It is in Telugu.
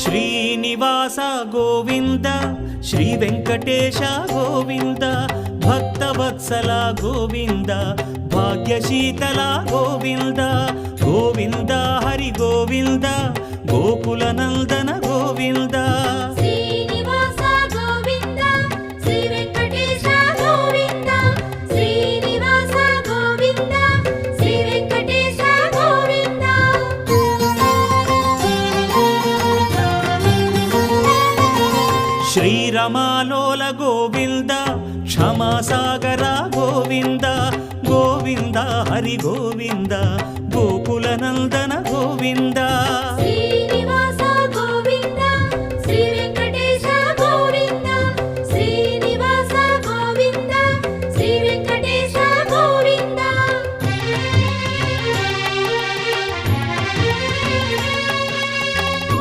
శ్రీనివాస గోవింద శ్రీ వెంకటేశ గోవింద భక్తవత్సల గోవింద భాగ్యశీతల గోవింద గోవింద హరి గోవింద గోకుల నందన గోవింద శ్రీనివాస గోవింద శ్రీ వెంకటేశ గోవింద శ్రీనివాస గోవింద శ్రీ వెంకటేశ గోవింద శ్రీరమాలోల గోవింద క్షమాసాగర గోవింద గోవింద హరి గోవింద గోకుల నందన గోవింద